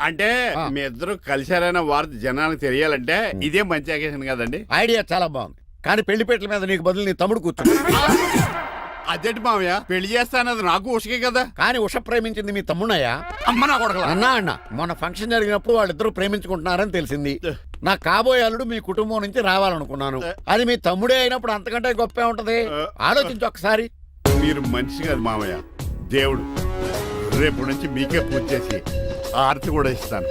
అంటే మీ ఇద్దరు కలిశారైన వార్త జనానికి తెలియాలంటే ఇదే మంచి అకేషన్ కదండి. ఐడియా చాలా బాగుంది, కానీ పెళ్లిపేటల మీద నీకు బదులు నీ తమ్ముడు కూర్చుంది. అదేంటి మామయ్య, పెళ్లి చేస్తానది నాకు ఉషకే కదా. కానీ ఉష ప్రేమించింది మీ తమ్ముడయ్యా. అమ్మ నా కొడకలా. అన్న మొన్న ఫంక్షన్ జరిగినప్పుడు వాళ్ళిద్దరూ ప్రేమించుకుంటున్నారని తెలిసింది. నా కాబోయే అల్లుడు మీ కుటుంబం నుంచి రావాలనుకున్నాను. అది మీ తమ్ముడే అయినప్పుడు అంతకంటే గొప్పే ఉంటది. ఆలోచించి ఒకసారి. మీరు మనిషి కాదు మామయ్య, దేవుడు. రేపు నుంచి మీకే పూజ చేసి ఆర్తి కూడా ఇస్తాను.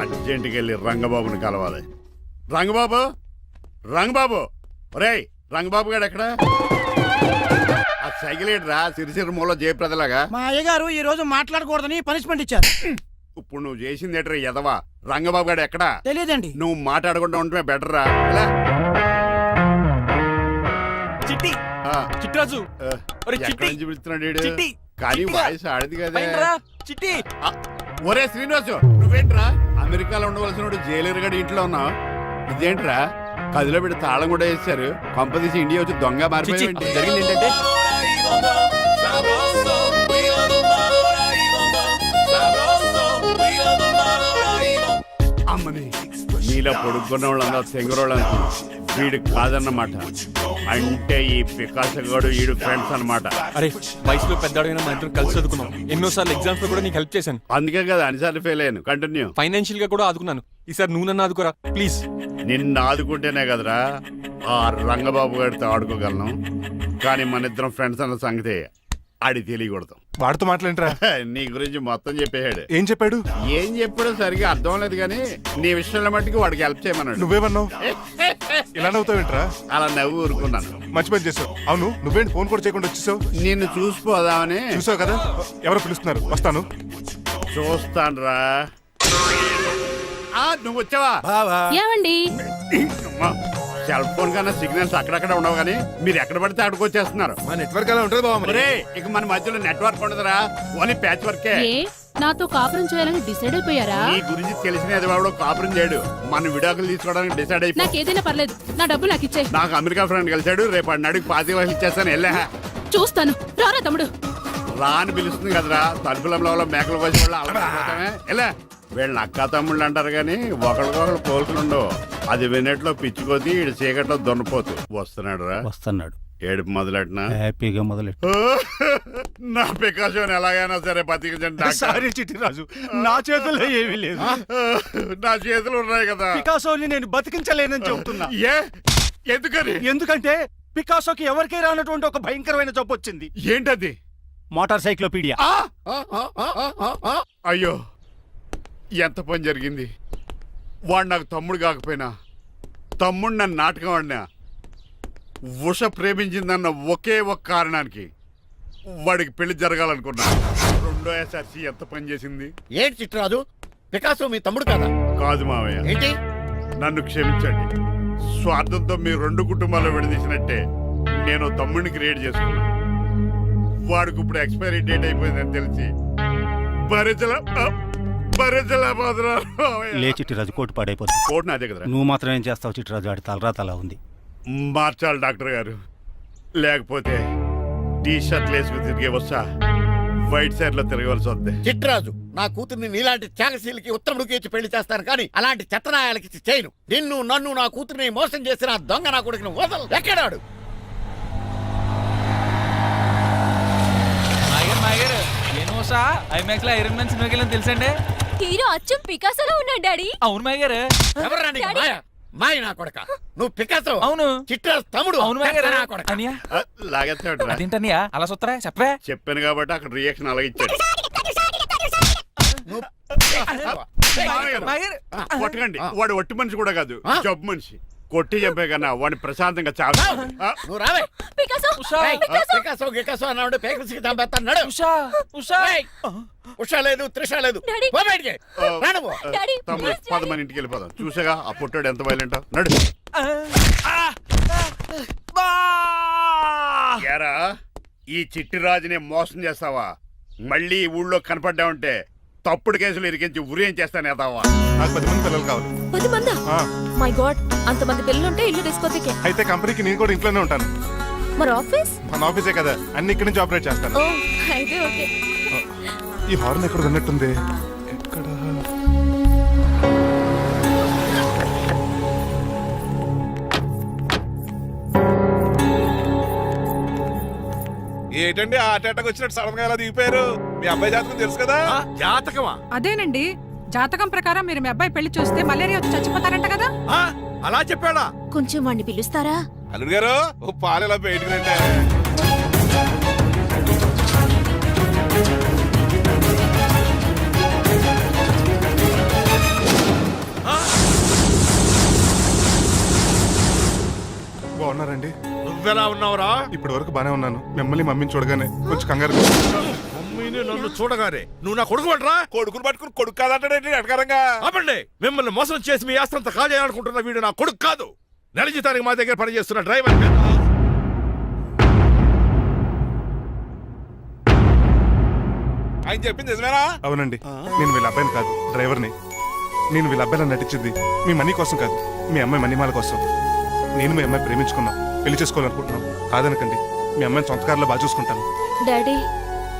అర్జెంటుకి వెళ్ళి రంగబాబుని కలవాలి. రంగబాబు, రంగబాబు, ఒరేయ్ రంగబాబు గారు ఎక్కడ? ఆ సైకిల్ ఏంట్రా సిరిసిరి మూల జయప్రదలాగా? మా అయ్యగారు ఈ రోజు మాట్లాడకూడదని పనిష్మెంట్ ఇచ్చారు. ఇప్పుడు నువ్వు చేసింది ఏంట్రా ఎదవా? రంగబాబు గారు ఎక్కడా? తెలియదండి. నువ్వు మాట్లాడకుండా ఉండటమే బెటర్ రా. చిట్టి చిట్రాజు పిలుస్తున్నాడు కానీ వాయిస్ ఆడది కదా. చిట్టి ఒరే శ్రీనివాసు, నువ్వేంట్రా అమెరికాలో ఉండవలసిన జైలర్ గడి ఇంట్లో ఉన్నావు? ఇదేంట్రా కదిలో పెట్టి తాళం కూడా వేశారు. కంపదీసి ఇండియా వచ్చి దొంగ మారిపోయింది. జరిగింది ఏంటంటే అమ్మని నీలో పొడుక్కున్న వాళ్ళందరూ తెంగరోళ్ళంతా వీడు కాదన్నమాట. అంటే ఈ పికాసగాడు వీడు ఫ్రెండ్స్ అన్నమాట. అరే వయసులో పెద్దవాడైనా మా ఇద్దరు కలిసి చదువుకున్నాం. ఎన్నోసార్లు ఎగ్జామ్స్ లో కూడా నీకు హెల్ప్ చేశాను. అందుకే కదా అన్నిసార్లు ఫెయిల్ అయ్యాను. కంటిన్యూ. ఫైనాన్షియల్ గా కూడా ఆదుకున్నాను. ఈసారి నువ్వు నన్ను ఆదుకోరా ప్లీజ్. నిన్ను ఆదుకుంటేనే కదరా ఆ రంగబాబు గారితో ఆడుకోగలను. కానీ మన ఇద్దరం ఫ్రెండ్స్ అన్న సంగతి ఆడి తెలియకూడదు. వాడితో మాట్లాడరా? నీ గురించి మొత్తం చెప్పేశాడు. ఏం చెప్పాడు? ఏం చెప్పాడో సరిగా అర్థం లేదు కానీ నీ విషయంలో మట్టుకు వాడికి హెల్ప్ చేయమన్నాడు. నువ్వేమన్నావు? ఇలా నవ్వుతావేంట్రా? అలా నవ్వు ఊరుకున్నాను. మంచి పని చేసావు. అవును నువ్వేంటి ఫోన్ కూడా చేయకుండా వచ్చేసావు? నిన్ను చూసిపోదామని. చూసావు కదా, ఎవరో పిలుస్తున్నారు, వస్తాను. చూస్తానురా. నువ్వు వచ్చావా? ఏమండి సెల్ ఫోన్ కన్నా సిగ్నల్స్ అక్కడక్కడ ఉండవు కానీ మీరు ఎక్కడ పడితే అక్కడికి వచ్చేస్తున్నారు. మా నెట్వర్క్ అలా ఉంటుంది బాబు. ఇక మన మధ్యలో నెట్వర్క్ ఉండదురా, ఓన్లీ ప్యాచ్ వర్కే. నాతో కాపురం చేయాలని డిసైడ్ అయిపోయారా? నీ గురించి తెలిసినది వాడు కాపురం చేయడు. మన విడాకులు తీసుకోవడానికి డిసైడ్ అయిపోయి. నాకు ఏదైనా పర్లేదు, నా డబ్బు నాకు ఇచ్చే. నాకు అమెరికా ఫ్రెండ్ కలిసాడు, రేపు అడిగి 25,000 ఇచ్చేస్తాను. వెళ్ళా చూస్తాను. రారా తమ్ముడు. రాని పిలుస్తుంది కదరా. తలుపులంలో మేకలు కోసి వాళ్ళు అలవాటమే. ఎలా వీళ్ళని అక్క తమ్ముళ్ళు అంటారు కానీ ఒకరికొకరు పోల్సులు ఉండవు. అది వినట్లో పిచ్చుకోతి, ఇటు చీకట్లో దొన్నపోతు. వస్తున్నాడు రా. వస్తున్నాడు. ఏడుపు మొదలెట్నా? హ్యాపీగా మొదలెట్టు. నా పికాసోని ఎలాగైనా సరే బతికించండి. సారీ చిట్టిరాజు, నా చేతుల్లో ఏమీ లేదు. నా చేతులు ఉన్నాయి కదా. పికాసోని నేను బతికించలేనని చెబుతున్నా. ఎందుకని? ఎందుకంటే పికాసోకి ఎవరికీ రానటువంటి ఒక భయంకరమైన జబ్బు వచ్చింది. ఏంటది? Motor cyclopaedia. అయ్యో ఎంత పని జరిగింది. వాడు నాకు తమ్ముడు కాకపోయినా తమ్ముడు నన్ను నాటకం ఆడినా ఉష ప్రేమించిందన్న ఒకే ఒక కారణానికి వాడికి పెళ్లి జరగాలనుకున్నా. రెండో ఎస్ఆర్సీ ఎంత పని చేసింది. ఏంటి చిట్రాజు, పికాసో మీ తమ్ముడు కదా? కాదు మావయ్య. ఏంటి? నన్ను క్షమించండి. స్వార్థంతో మీ రెండు కుటుంబాలు విడదీసినట్టే నేను తమ్ముడిని క్రియేట్ చేసుకున్నా. వాడికి ఇప్పుడు ఎక్స్పైరీ డేట్ అయిపోయిందని తెలిసి లే చిట్టిరాజు, కోటు పాడైపోతుంది. కోట్ నాదే కదరా. నువ్వు మాత్రం ఏం చేస్తావు చిట్టిరాజు? ఆడి తలరా తలా ఉంది. మార్చాలి డాక్టర్ గారు, లేకపోతే టీ షర్ట్లు వేసుకుని తిరిగే వస్తా వైట్ సైడ్ లో తిరగవలసి వద్దే. చిట్రాజు, నా కూతుర్ని నీలాంటి త్యాగశీలకి ఉత్తముడికి ఇచ్చి పెళ్లి చేస్తాను కానీ అలాంటి చెత్తనాయాలకి ఇచ్చి చేయను. నిన్ను నన్ను నా కూతుర్ని మోసం చేసిన దొంగ నా కొడుకుని వదలు. ఎక్కడాడు? ఐమాక్స్ లో ఐరన్ మ్యాన్ సినిమాకి వెళ్ళని తెలుసండి. హీరో అచ్చం పికాసోలో ఉన్నాడు డాడీ. అవును మాయ గారు. ఎవరా నీకు మాయ? మాయ నా కొడక. నువ్వు పికాసో. అవును. చిట్రాజు తమ్ముడు. అవును మాయ గారు. నా కొడక. లాగేస్తాడు. అదేంటనియా అలా సుత్తరా? చెప్పే. చెప్పాను కాబట్టి అక్కడ రియాక్షన్ అలాగే ఇచ్చాడు. కొట్టకండి, వాడు ఒట్టి మనిషి కూడా కాదు, జబ్బు మనిషి. కొట్టి చెప్పే కన్నా వాడిని ప్రశాంతంగా చాలు. నువ్వు రావే. పికాసో అన్నాడు. పేకల్స్కి చంపేస్తాడు. ఉషా లేదు, త్రిష లేదు. తమ్ముడు 10 మంది ఇంటికి వెళ్ళిపోదాం. చూసాగా ఆ పుట్టాడు ఎంత వైలెంట్. నడు. ఏరా, ఈ చిట్టిరాజుని మోసం చేస్తావా? మళ్ళీ ఈ ఊళ్ళో కనపడ్డావంటే తప్పుడు కేసులు ఇరికించి ఉరేం చేస్తాను ఎదావా. నాకు 10 మంది పిల్లలు కావాలి. 10 మందా? మై గాడ్, అంతమంది పిల్లలుంటే ఇల్లు డిస్కోథెకే. అయితే కంపెనీకి నేను కూడా ఇంట్లోనే ఉంటాను. మరి ఆఫీస్? మన ఆఫీసే కదా, అన్ని ఇక్కడి నుంచి ఆపరేట్ చేస్తాను. ఓ అయితే ఓకే. ఈ హార్న్ ఎక్కడ ఉన్నట్టుంది. ఎక్కడ? ఏంటండి హార్ట్ అటాక్ వచ్చినట్టు సడన్ గా ఎలా దిగిపోయారు? మీ అబ్బాయి జాతకం తెలుసు కదా? జాతకమా? అదేనండి, జాతకం ప్రకారం మీరు మీ అబ్బాయి పెళ్లి చూస్తే మలేరియా వచ్చి చచ్చిపోతారంట కదా. అలా చెప్పాడా? కొంచెం వాడిని పిలుస్తారా? అల్లుడు గారు ఓ పాలు ఇలా బయటకు రండి. బాగున్నారండి? నువ్వెలా ఉన్నావురా? ఇప్పటి వరకు బానే ఉన్నాను. మిమ్మల్ని మమ్మీని చూడగానే కొంచెం కంగారు. మమ్మీని నన్ను చూడగానే నువ్వు నా కొడుకు పడరా? కొడుకుని పట్టుకుని కొడుకు కాదంటాడేంటి అటకారంగా? ఆపండి! మిమ్మల్ని మోసం చేసి మీ ఆస్తంతా కాల్ చేయాలనుకుంటున్న వీడు నా కొడుకు కాదు. నెల జీతానికి మా దగ్గర పనిచేస్తున్న డ్రైవర్. ఆయన చెప్పింది నిజమేనా? అవునండి, నేను వీళ్ళ అబ్బాయిని కాదు, డ్రైవర్ని. నేను వీళ్ళ అబ్బాయిలా నటించింది మీ మనీ కోసం కాదు, మీ అమ్మాయి మణిమాల కోసం. నేను మీ అమ్మాయి ప్రేమించుకున్నాం, పెళ్లి చేసుకోవాలనుకుంటున్నాం. కాదనకండి, మీ అమ్మాయిని సొంత కారులో బాగా చూసుకుంటాను. డాడీ,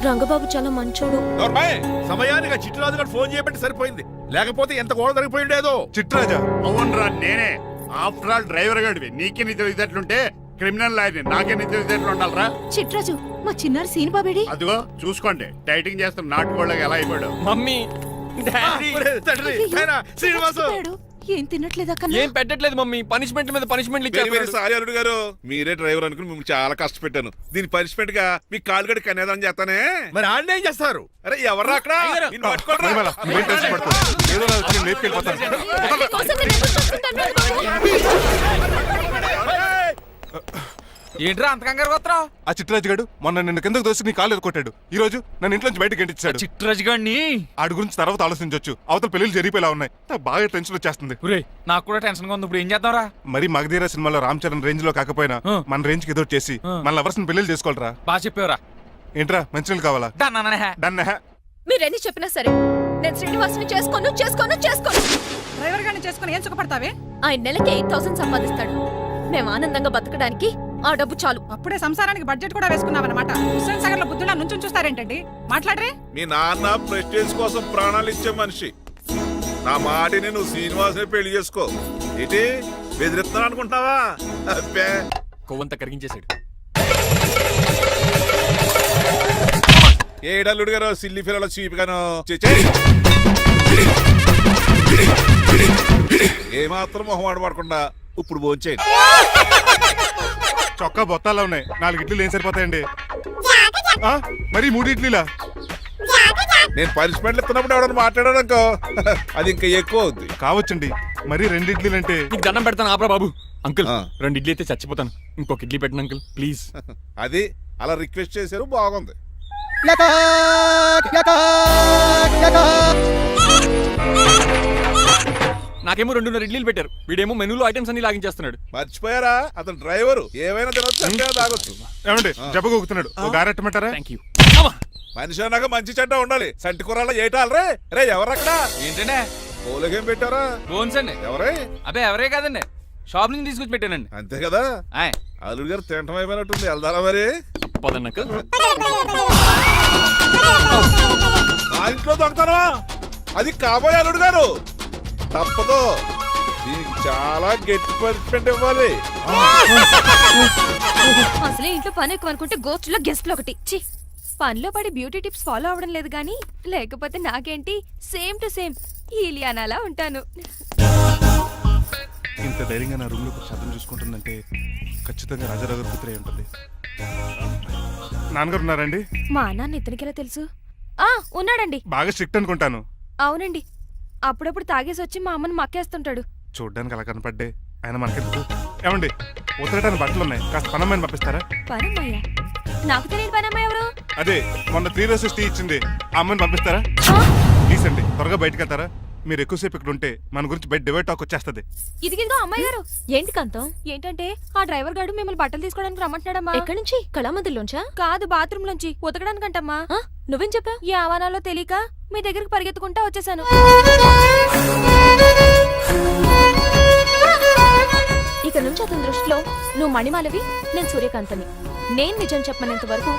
రంగబాబు చాలా మంచోడు. సమయానికి చిట్టురాజు గారు ఫోన్ చేయబట్టి సరిపోయింది, లేకపోతే ఎంత గోడ జరిగిపోయిండేదో. చిట్రాజా? అవునరా నేనే. ఆఫ్టర్ ఆల్ డ్రైవర్ గడివి నీకే నీ తెలివితేటలుంటే క్రిమినల్ లాయర్ని నాకే నీ తెలివితేటలు ఉండాలరా? చిట్రాజు, మా చిన్నారి సీన్ బాబేడి? అదిగో చూసుకోండి, డైటింగ్ చేస్తున్న నాటుకోళ్ళకి ఎలా అయిపోయాడు. మమ్మీ, డాడీ, తండ్రి, నాయనా, శ్రీనివాసు. ఏం తినట్లేదా కన్నా? ఏం పెట్టట్లేదు మమ్మీ. పనిష్మెంట్ మీద పనిష్మెంట్లు వెరీ వెరీ ఇచ్చారు. సారీ అల్లుడు గారు, మీరే డ్రైవర్ అనుకుని మిమ్మల్ని చాలా కష్టపెట్టాను. దీని పనిష్మెంట్ గా మీ కాలు గడి కన్యాదానం చేస్తానే. మరి ఆడిని ఏం చేస్తారు? అరే ఎవర్రా అక్కడ? నిన్ను పట్టుకోరా? మణిమాల, నువ్వేం టెన్షన్ పడుకో. ఏదో నా వచ్చి నేను లేపుకెళ్ళిపోతాను. ఏంట్రా అంత కంగారు పోతున్నావు? ఆ చిట్రాజు గారు మొన్న నిన్ను కిందకు దోసి నీ కాలు ఎదుకొట్టాడు. ఈ రోజు నన్ను ఇంట్లో నుంచి బయటకు గంటించాడు. చిట్రాజు గారిని ఆడి గురించి తర్వాత ఆలోచించవచ్చు. అవతల పెళ్లిళ్ళు జరిగిపోయేలా ఉన్నాయి. నాకు బాగా టెన్షన్ వచ్చేస్తుంది. ఒరేయ్, నాకు కూడా టెన్షన్ గా ఉంది. ఇప్పుడు ఏం చేద్దాంరా? మరి మగధీర సినిమాలో రామ్ చరణ్ రేంజ్ లో కాకపోయినా మన రేంజ్ కి ఎదో చేసి మన లవర్స్ పెళ్లిళ్ళు చేసుకోవాలరా. బాగా చెప్పేవరా. ఏంట్రా మంచినీళ్ళు కావాలా? డన్. మీరెన్ని చెప్పినా సరే నేను శ్రీనివాసుని చేసుకోను. డ్రైవర్ గారిని చేసుకుని ఏం సుఖపడతావే? ఆయన నెలకి 8,000 సంపాదిస్తాడు. మేము ఆనందంగా బతకడానికి ఆ డబ్బు చాలు. అప్పుడే సంసారానికి బడ్జెట్ కూడా వేసుకున్నావన్నమాట. హుస్సేన్ సాగర్ లో బుద్ధులా నుంచి చూస్తారేంటండి? మాట్లాడరే. మీ నాన్న ప్రెస్టేజ్ కోసం ప్రాణాలు ఇచ్చే మనిషి. నా మాటిని నువ్వు శ్రీనివాసే పెళ్లి చేసుకో. ఏంటి బెదిరిస్తున్నా అనుకుంటున్నావా? అబ్బే, కొవ్వంతా కరిగించేశాడు. ఏడల్లుడు గారు సిల్లి ఫిరలో చీపిగాను ఏమాత్రం మొహమాట పడకుండా ఇప్పుడు భోంచేయండి. చొక్కా బొత్తాలా ఉన్నాయి. 4 ఇడ్లీలు ఏం సరిపోతాయండి? మరి 3 ఇడ్లీలా? నేను పనిష్మెంట్లు ఇస్తున్నప్పుడు ఎవడన్నా మాట్లాడాడు అనుకో, అది ఇంకా ఎక్కువ అవుద్ది. కావచ్చండి, మరి 2 ఇడ్లీలు అంటే. నీకు దండం పెడతాను ఆపరా బాబు. అంకుల్ 2 ఇడ్లీ అయితే చచ్చిపోతాను. ఇంకొక ఇడ్లీ పెట్టండి అంకుల్ ప్లీజ్. అది అలా రిక్వెస్ట్ చేశారు, బాగుంది. నాకేమో 2 ఇడ్లీలు పెట్టారు. వీడేమో మెనూలో ఐటమ్స్ అన్ని లాగించేస్తున్నాడు. మర్చిపోయారా, అతను డ్రైవరు. ఏమైనా తినొచ్చు, అంటే తాగొచ్చు. ఏమండి జబ్బగొక్కుతున్నాడు, ఒక గారెట్టమంటారా? Thank you. మనిషి అన్నాక మంచి చెడ్డ ఉండాలి. సంటి కూరలో ఏటాలరే. రే ఎవరక్కడ? ఏంటంటే పోలేకేం పెట్టారా? బోన్స్ అండి. ఎవరే? అబ్బే ఎవరే కాదండి, షాప్ నుంచి తీసుకొచ్చి పెట్టానండి. అంతే కదా. అల్లుడు గారు తింటం అయిపోయినట్టుంది, వెళ్దారా మరి? పదండి అంకుల్. ఆ ఇంట్లో దొంగతనమా? అది కాబోయే అల్లుడు గారు. తప్పదు, దీనికి చాలా గట్టి పనిష్మెంట్ ఇవ్వాలి. అసలే ఇంట్లో పని ఎక్కువ అనుకుంటే గోస్ట్లో గెస్ట్లు ఒకటి. ఛీ, పనిలో పడి బ్యూటీ టిప్స్ ఫాలో అవడం లేదు గానీ, లేకపోతే నాకేంటి సేమ్ టు సేమ్ ఈలియానాలా ఉంటాను. ఇంత ధైర్యంగా నా రూమ్ లో శబ్దం చూసుకుంటుందంటే ఖచ్చితంగా రాజారావు గారు కూతురే ఉంటుంది. నాన్నగారు ఉన్నారండి? మా నాన్న ఇతనికి ఎలా తెలుసు? ఉన్నాడండి. బాగా స్ట్రిక్ట్ అనుకుంటాను. అవునండి, అప్పుడప్పుడు తాగేసి వచ్చి మా అమ్మని మక్కేస్తుంటాడు. చూడ్డానికి అలా కనపడ్డే ఆయన మనకెందుకు? ఏమండి ఉతరటానికి బట్టలు ఉన్నాయి, కాస్త పనమ్మని పంపిస్తారా? పనమ్మయ్య? నాకు తెలియని పనమ్మ ఎవరు? అదే మొన్న 3 రోజెస్ టీ ఇచ్చింది, ఆ అమ్మని పంపిస్తారా? ప్లీజ్ అండి, త్వరగా బయటకు వెళ్తారా? మీరు ఎక్కువసేపు ఇక్కడ ఉంటే మన గురించి బయట డివైడ్ టాక్ వచ్చేస్తుంది. ఇదిగిదిగో అమ్మాయి గారు. ఏంటి కాంతం? ఏంటంటే ఆ డ్రైవర్ గారు మిమ్మల్ని బట్టలు తీసుకోవడానికి రమ్మంటున్నాడమ్మా. ఎక్కడి నుంచి? కళామందిలోంచా? కాదు, బాత్రూమ్ లోంచి ఉతకడానికంటమ్మా. నువ్వేం చెప్పా? ఈ ఆవానాలో తెలియక మీ దగ్గరికి పరిగెత్తుకుంటా వచ్చేసాను. ఇక నుంచి అతని దృష్టిలో నువ్వు మణిమాలవి, నేను సూర్యకాంతని. నేను నిజం చెప్పనంత వరకు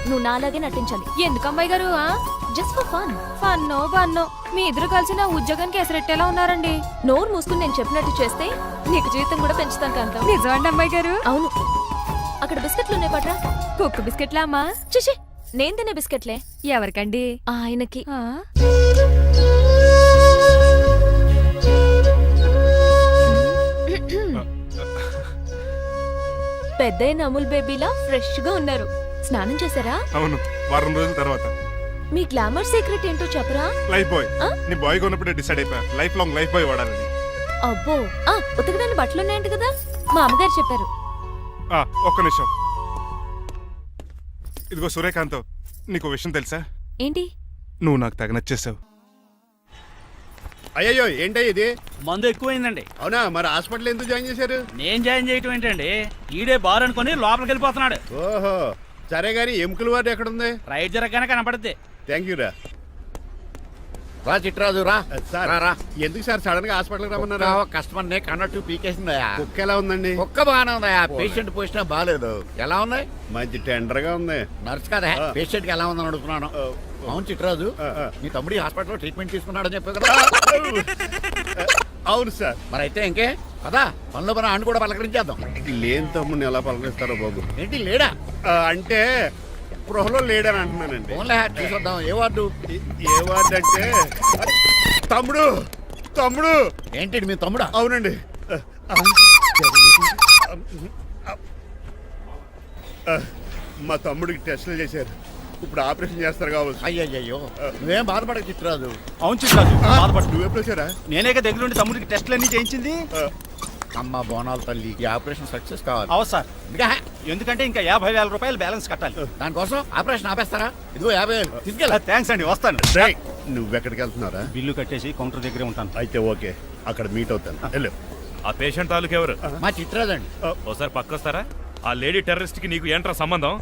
నువ్వు నాలాగే నటించాలి. ఎందుకు అమ్మాయి గారు? Just for fun. ఫన్నో బన్నో మీ ఇద్దరు కలిసి నా ఉద్యోగానికి ఎసరెట్టేలా ఉన్నారండి. నోరు మూసుకుని నేను చెప్పినట్టు చేస్తే నీకు జీవితం కూడా పెంచుతాను కాంతం. నిజమండి అమ్మాయి గారు? అవును. అక్కడ బిస్కెట్లు ఉన్నాయి పట్రా. కుక్క బిస్కెట్లా అమ్మా? చిచి, నేను తినే బిస్కెట్లే. ఎవరికండి? ఆయనకి. పెద్దయిన అమూల్ బేబీలా ఫ్రెష్ గా ఉన్నారు. స్నానం చేశారా? అవును, వారం రోజుల తర్వాత. మీ గ్లామర్ సీక్రెట్ ఏంటో చెప్పరా? Lifebuoy. నీ బాయ్ కొన్నప్పుడే డిసైడ్ అయిపోయా లైఫ్ లాంగ్ లైఫ్ బాయ్ వాడాలని. అబ్బో, ఉతకడానికి బట్టలు ఉన్నాయంట కదా, మా అమ్మగారు చెప్పారు. ఒక్క నిమిషం. ఇదిగో సూర్యకాంత్, నీకు విషయం తెలుసా? ఏంటి? నువ్వు నాకు తెగ నచ్చేసావు. అయ్యయ్యో ఏంటో ఇది? మందు ఎక్కువైందండి. అవునా? మరి హాస్పిటల్ ఎందుకు జాయిన్ చేశారు? నేను జాయిన్ చేయటం ఏంటండి, ఈడే బార్ అనుకుని లోపలికి వెళ్ళిపోతున్నాడు. ఓహో, సరే గాని ఎముకల వార్డు ఎక్కడుంది? రైట్ జరగగానే కనపడుద్ది. థ్యాంక్ యూ రా. రా చిట్రాజు రా. సార్ రా. ఎందుకు సార్ సడన్ గా హాస్పిటల్ రమ్మన్నారా? కస్టమర్ నే కన్నట్టు పీకేసిందయా. కుక్క ఎలా ఉందండి? ఒక్క బాగానే ఉందయా. పేషెంట్ పొజిషన్ బాగాలేదు. ఎలా ఉంది? మంచి టెండర్ గా ఉంది. నర్స్ కదా, పేషెంట్ కి ఎలా ఉందని అడుగుతున్నాను. అవును చిట్రాజు, మీ తమ్ముడి హాస్పిటల్లో ట్రీట్మెంట్ తీసుకున్నాడని చెప్పావు కదా. అవును సార్. మరి అయితే ఇంకే కదా, పనిలో పని ఆయన కూడా పలకరించేద్దాం. లేని తమ్ముడిని ఎలా పలకరిస్తారో బాబు. ఏంటి లేడా? అంటే గృహలో లేడని అంటున్నానండి. ఫోన్లే చూసొద్దాం. ఏ వార్డు? ఏ వార్డు అంటే తమ్ముడు. తమ్ముడు ఏంటి మీ తమ్ముడా? అవునండి. మా తమ్ముడికి టెస్టులు చేశారు, ఇప్పుడు ఆపరేషన్ చేస్తారు కావచ్చు. అయ్యయ్యో, నువ్వేం బాధపడక చిట్రాజు. అవును చిట్రాజు, బాధపడు. నువ్వు ఎప్పుడు వచ్చారా? నేనే దగ్గరుండి తమ్ముడికి టెస్టులు అన్ని చేయించింది. అమ్మ బోనాల తల్లి, ఈ ఆపరేషన్ సక్సెస్ కావాలి. అవు సార్, ఎందుకంటే ఇంకా 50,000 రూపాయలు బ్యాలెన్స్ కట్టాలి. దానికోసం ఆపరేషన్ ఆపేస్తారా? ఇదిగో 50,000 తీసుకెళ్ళా. థ్యాంక్స్ అండి, వస్తాను. నువ్వెక్కడికి వెళ్తున్నారా? బిల్లు కట్టేసి కౌంటర్ దగ్గరే ఉంటాను. అయితే ఓకే, అక్కడ మీట్ అవుతాను. వెళ్ళు. ఆ పేషెంట్ తాలూకు ఎవరు? మా చిట్రాజు అండి. ఓసారి పక్కొస్తారా? ఆ లేడీ టెర్రరిస్ట్ కి నీకు ఏంట్రా సంబంధం?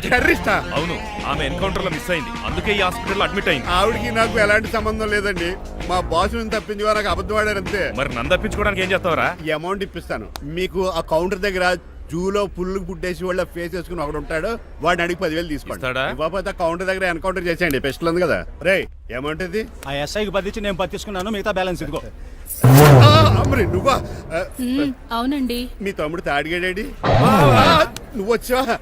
టెర్రరిస్టా? అవును, ఆమె ఎన్కౌంటర్ లో మిస్ అయింది, అందుకే ఈ హాస్పిటల్ అడ్మిట్ అయింది. ఆవిడికి నాకు ఎలాంటి సంబంధం లేదండి. మా బాస్ నుంచి తప్పించి నాకు అబద్ధం ఆడారు అంతే. మరి నన్ను తప్పించుకోవడానికి ఏం చేస్తావరా? ఈ అమౌంట్ ఇప్పిస్తాను మీకు. ఆ కౌంటర్ దగ్గర జూలో పుల్లు పుట్టేసి వాళ్ళ ఫేస్ వేసుకుని ఒకడు ఉంటాడు, వాడిని అడిగి 10,000 తీసుకోండి. ఇవ్వకపోతే కౌంటర్ దగ్గర ఎన్కౌంటర్ చేసేయండి. పెస్టల్ ఉంది కదా. రే అమౌంట్ ఇది? ఆ ఎస్ఐకి బదిలించి నేను తీసుకున్నాను, మిగతా బ్యాలెన్స్ ఇదిగో. అమ్మరి నువ్వా? అవునండి. మీ తమ్ముడు తాడిగాడేడి? నువ్వు వచ్చావా?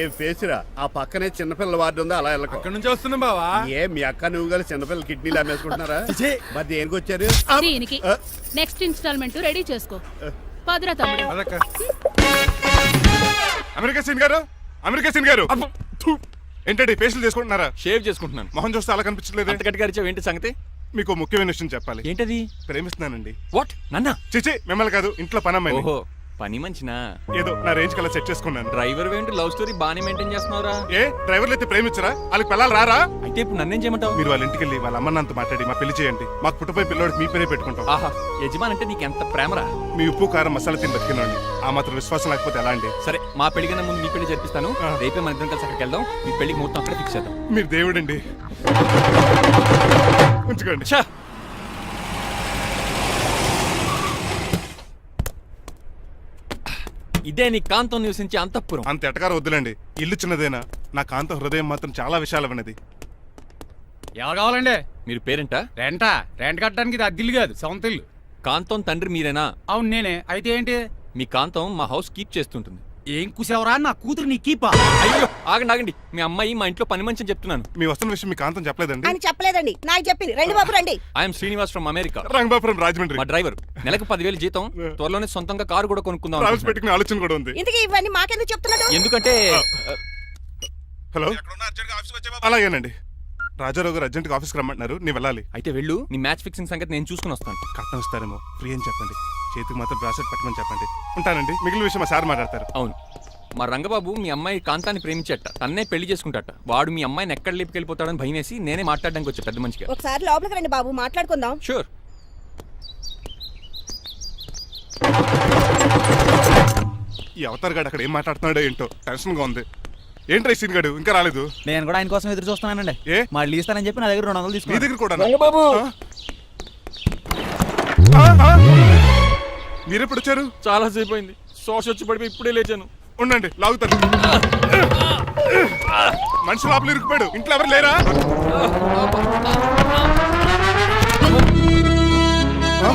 ఏం ఫేస్ రా. ఆ పక్కనే చిన్నపిల్లల వార్డు ఉందా, అలా వెళ్ళకు. అక్కడ నుంచి వస్తున్నాం బావా. ఏ మీ అక్క నువ్వు కలిసి చిన్నపిల్లల కిడ్నీలు అమ్మేసుకుంటున్నారా? మరి దేనికి వచ్చారు? దీనికి నెక్స్ట్ ఇన్స్టాల్మెంట్ రెడీ చేసుకో. పదరా తమ్ముడు. అమెరికా సీన్ గారు, అమెరికా సీన్ గారు, ఏంటంటే ఫేషియల్ చేసుకుంటున్నారా? షేవ్ చేసుకుంటున్నాను. మొహం చూస్తే అలా కనిపించలేదు. అంత గట్టిగా అరిచావు, ఏంటి సంగతి? మీకు ముఖ్యమైన విషయం చెప్పాలి. ఏంటది? ప్రేమిస్తున్నానండి. వాట్? నన్నా? చిచి, మిమ్మల్ని కాదు, ఇంట్లో పనమ్మాయి. ఓహో, పని మంచినా? ఏదో నా రేంజ్ కల్లా సెట్ చేసుకున్నాను. డ్రైవర్ ఏంటి లవ్ స్టోరీ బానే మెయింటైన్ చేస్తున్నావురా? ఏ డ్రైవర్లు అయితే ప్రేమించరా? వాళ్ళకి పిల్లలు రారా? అయితే ఇప్పుడు నన్నేం చేయమంటావు? మీరు వాళ్ళ ఇంటికి వెళ్ళి వాళ్ళ అమ్మ నాన్నతో మాట్లాడి మా పెళ్లి చేయండి. మాకు పుట్టపోయి పిల్లోడికి మీ పేరే పెట్టుకుంటాం. ఆహా, యజమాన్ అంటే నీకెంత ప్రేమరా? మీ ఉప్పు కారం మసాలా తిని బతికినండి. ఆ మాత్రం విశ్వాసం లేకపోతే ఎలా అండి? సరే, మా పెళ్లి కన్నా ముందు మీ పెళ్లి జరిపిస్తాను. రేపే మన ఇద్దరం కలిసి అక్కడికి వెళ్దాం. మీ పెళ్లికి మొత్తం అక్కడే ఫిక్స్ చేద్దాం. మీరు దేవుడండి. ఉంచుకోండి. ఇదే నీ కాంతం నివసించే అంతఃపురం. అంత ఎటకారం వద్దులండి. ఇల్లు చిన్నదేనా, నా కాంత హృదయం మాత్రం చాలా విశాలమైనది. ఎవరు కావాలండి? మీరు పేరెంటా? రెంటా? రెంట్ కట్టడానికి ఇది అద్దిల్లు కాదు, సొంత ఇల్లు. కాంతం తండ్రి మీరేనా? అవును నేనే. అయితే ఏంటి? మీ కాంతం మా హౌస్ కీప్ చేస్తుంటుంది. ఏం కూసేవరా? నా కూతురు నీ కీపా? అయ్యో, ఆగండి ఆగండి. మీ అమ్మాయి మా ఇంట్లో పని మంచి అని చెప్తున్నాను. మీ వస్తున్న విషయం మీ కాంతం చెప్పలేదండి? అని చెప్పలేదండి, నాకు చెప్పింది. రండి బాబు రండి. I'm Srinivas from America. Rangabapuram Rajahmundry. మా డ్రైవర్. నెలకు 10,000 జీతం. త్వరలోనే సొంతంగా కారు కూడా కొనుక్కుందాం. ట్రావెల్స్ పెట్టుకునే ఆలోచన కూడా ఉంది. ఇంతకీ ఇవన్నీ మాకెందుకు చెప్తున్నాడు? ఎందుకంటే హలో, అలాగేనండి. రాజారావు గారు అర్జెంట్గా ఆఫీస్కి రమ్మంటున్నారు, నీ వెళ్ళాలి. అయితే వెళ్ళు. నీ మ్యాచ్ ఫిక్సింగ్ సంగతి నేను చూసుకుని వస్తాను. కట్నం ఇస్తారేమో, ఫ్రీ అని చెప్పండి. చేతికి మాత్రం బ్రాసెట్ పెట్టమని చెప్పండి. ఉంటానండి. మిగిలిన విషయం మా సార్ మాట్లాడతారు. అవును, మా రంగబాబు మీ అమ్మాయి కాంతాన్ని ప్రేమించట. తన్నే పెళ్లి చేసుకుంటాట. వాడు మీ అమ్మాయిని ఎక్కడ లేపుకెళ్ళిపోతాడని భయం వేసి నేనే మాట్లాడడానికి వచ్చా పెద్ద మనిషిగా. ఒకసారి లోపలికి రండి బాబు, మాట్లాడుకుందాం. షూర్. ఈ అవతార్ గాడు అక్కడ ఏం మాట్లాడుతున్నాడో ఏంటో టెన్షన్గా ఉంది. ఏంట్రా సీన్ గాడు ఇంకా రాలేదు? నేను కూడా ఆయన కోసం ఎదురు చూస్తున్నానండి. ఏ మళ్ళీ ఇస్తానని చెప్పి నా దగ్గర 200 నీ తీసుకుని. దగ్గర కూడా? మీరెప్పుడు వచ్చారు? చాలా సేపు అయింది. శోష వచ్చి పడిపోయి ఇప్పుడే లేచాను. ఉండండి, లాగుతాను. మనిషి లోపల ఇరుక్కుపోయాడు. ఇంట్లో ఎవరు లేరా? ఆ?